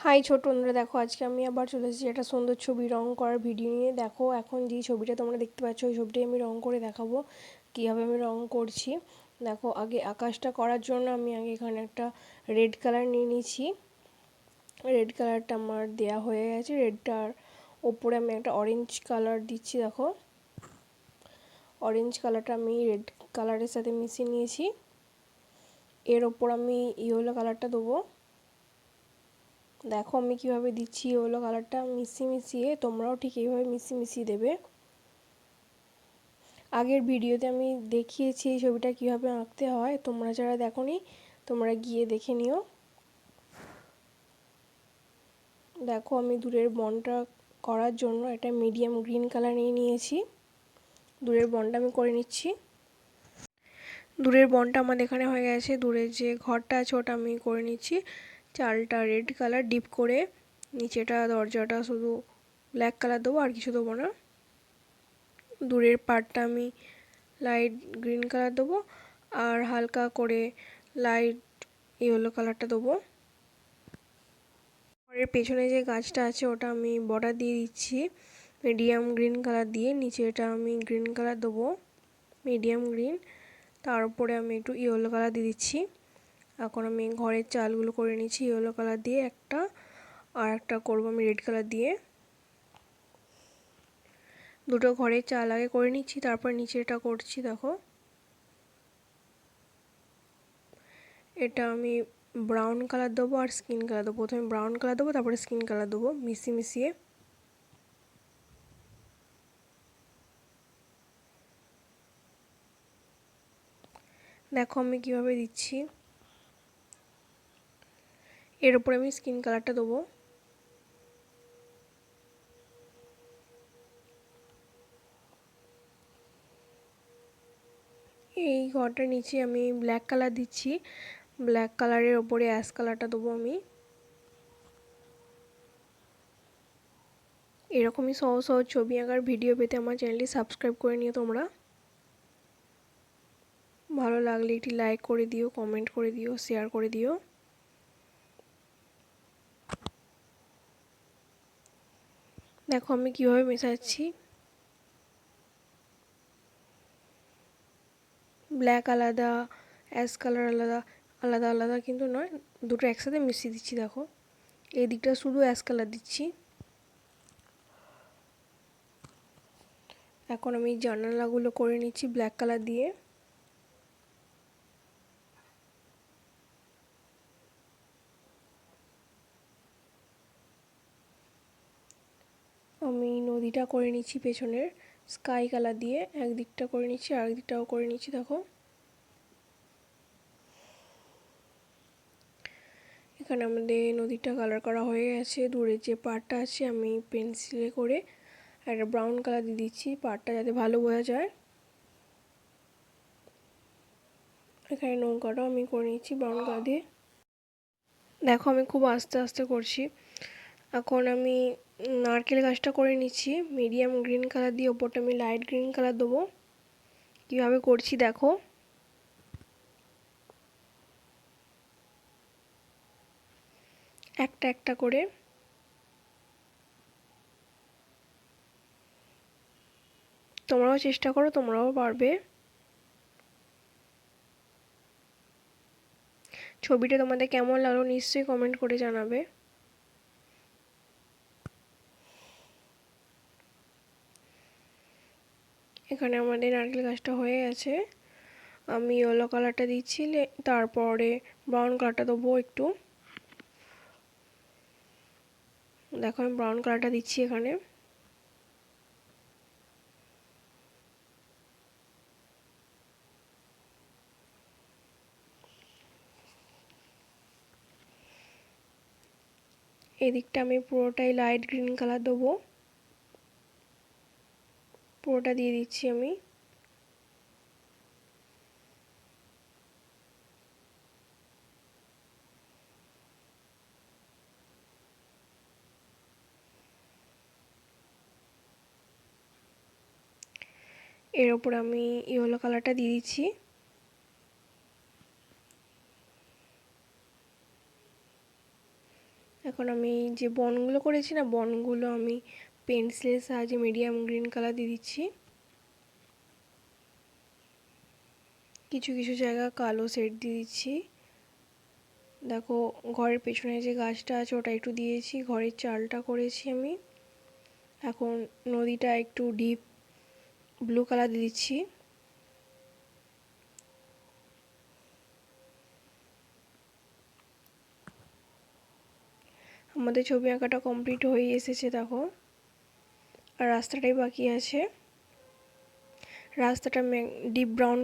High ছোট বন্ধুরা, দেখো আজকে আমি আবার চলে এসেছি একটা সুন্দর ছবি রং করার ভিডিও নিয়ে। দেখো এখন যে ছবিটা তোমরা দেখতে পাচ্ছ ওই ছবিটাই আমি রং করে দেখাবো কীভাবে আমি রং করছি। দেখো আগে আকাশটা করার জন্য আমি আগে এখানে একটা রেড কালার নিয়ে নিয়েছি। রেড কালারটা আমার দেয়া হয়ে গেছে। রেডটার ওপরে আমি একটা অরেঞ্জ কালার দিচ্ছি। দেখো অরেঞ্জ কালারটা আমি রেড কালারের সাথে মিশিয়ে নিয়েছি। এর ওপর আমি ইয়েলো কালারটা দেবো। দেখো আমি কিভাবে দিচ্ছি ইয়েলো কালারটা মিশিয়ে তোমরাও ঠিক এইভাবে মিশিয়ে দেবে। আগের ভিডিওতে আমি দেখিয়েছি এই ছবিটা কিভাবে আঁকতে হয়, তোমরা যারা দেখোনি তোমরা গিয়ে দেখে নিও। দেখো আমি দূরের বনটা করার জন্য একটা মিডিয়াম গ্রিন কালার নিয়েছি। দূরের বনটা আমি করে নিচ্ছি। দূরের বনটা আমাদের এখানে হয়ে গেছে। দূরের যে ঘরটা আছে ওটা আমি করে নিচ্ছি। চালটা রেড কালার ডিপ করে, নিচেটা দরজাটা শুধু ব্ল্যাক কালার দেবো, আর কিছু দেবো না। দূরের পার্টটা আমি লাইট গ্রিন কালার দেবো আর হালকা করে লাইট ইয়েলো কালারটা দেবো। ঘরের পেছনে যে গাছটা আছে ওটা আমি বর্ডার দিয়ে দিচ্ছি মিডিয়াম গ্রিন কালার দিয়ে। নিচে এটা আমি গ্রিন কালার দেবো, মিডিয়াম গ্রিন। তার উপরে আমি একটু ইয়েলো কালার দিয়ে দিচ্ছি। এখন আমি ঘরের চালগুলো করে নিচ্ছি ইয়েলো কালার দিয়ে একটা, আর একটা করবো আমি রেড কালার দিয়ে। দুটো ঘরের চাল আগে করে নিচ্ছি, তারপর নিচেটা করছি। দেখো এটা আমি ব্রাউন কালার দেবো আর স্কিন কালার দেবো। প্রথমে ব্রাউন কালার দেবো, তারপরে স্কিন কালার দেবো মিশিয়ে। দেখো আমি কিভাবে দিচ্ছি। এর উপরে আমি স্কিন কালারটা দেবো। এই ঘরটার নিচে আমি ব্ল্যাক কালার দিচ্ছি। ব্ল্যাক কালারের ওপরে অ্যাশ কালারটা দেবো আমি। এরকমই সহজ সহজ ছবি আঁকার ভিডিও পেতে আমার চ্যানেলটি সাবস্ক্রাইব করে নিও তোমরা। ভালো লাগলে একটি লাইক করে দিও, কমেন্ট করে দিও, শেয়ার করে দিও। দেখো আমি কিভাবে মেশাচ্ছি। ব্ল্যাক আলাদা, অ্যাশ কালার আলাদা, আলাদা আলাদা কিন্তু নয়, দুটো একসাথে মিশিয়ে দিচ্ছি। দেখো এই দিকটা শুধু অ্যাশ কালার দিচ্ছি। এখন আমি জানালাগুলো করে নিচ্ছি ব্ল্যাক কালার দিয়ে। আমি নদীটা করে নিচ্ছি পেছনের স্কাই কালার দিয়ে। একদিকটা করে নিচ্ছি আর একদিকটাও করে নিচ্ছি। দেখো এখানে আমাদের নদীটা কালার করা হয়ে গেছে। দূরের যে পাড়টা আছে আমি পেন্সিলে করে একটা ব্রাউন কালার দিয়ে দিচ্ছি, পাড়টা যাতে ভালো বোঝা যায়। এখানে নৌকাটাও আমি করে নিচ্ছি ব্রাউন কালার দিয়ে। দেখো আমি খুব আস্তে আস্তে করছি। এখন আমি নারকেল গাছটা করে নিচ্ছি মিডিয়াম গ্রিন কালার দিয়ে। ওপরটা আমি লাইট গ্রিন কালার দেবো। কীভাবে করছি দেখো। একটা একটা করে। তোমরাও চেষ্টা করো, তোমরাও পারবে। ছবিটা তোমাদের কেমন লাগলো নিশ্চয়ই কমেন্ট করে জানাবে। এখানে আমাদের নারকেল গাছটা হয়ে গেছে। আমি ইয়েলো কালারটা দিচ্ছি, তারপরে ব্রাউন কালারটা দেবো একটু। দেখো আমি ব্রাউন কালারটা দিচ্ছি এখানে। এদিকটা আমি পুরোটাই লাইট গ্রিন কালার দেবো, পুরোটা দিয়ে দিচ্ছি আমি। এর ওপর আমি ইয়েলো কালারটা দিয়ে দিচ্ছি। এখন এখন আমি যে বনগুলো করেছি না, বনগুলো আমি পেন্সিলের সাহায্যে মিডিয়াম গ্রিন কালার দিয়ে দিচ্ছি। কিছু কিছু জায়গা কালো শেড দিয়ে দিচ্ছি। দেখো ঘরের পেছনে যে গাছটা আছে ওটা একটু দিয়েছি, ঘরের চালটা করেছি আমি। এখন নদীটা একটু ডিপ ব্লু কালার দিয়ে দিচ্ছি। আমাদের ছবি আঁকাটা কমপ্লিট হয়ে এসেছে দেখো, আর রাস্তাটাই বাকি আছে। রাস্তাটা ডিপ ব্রাউন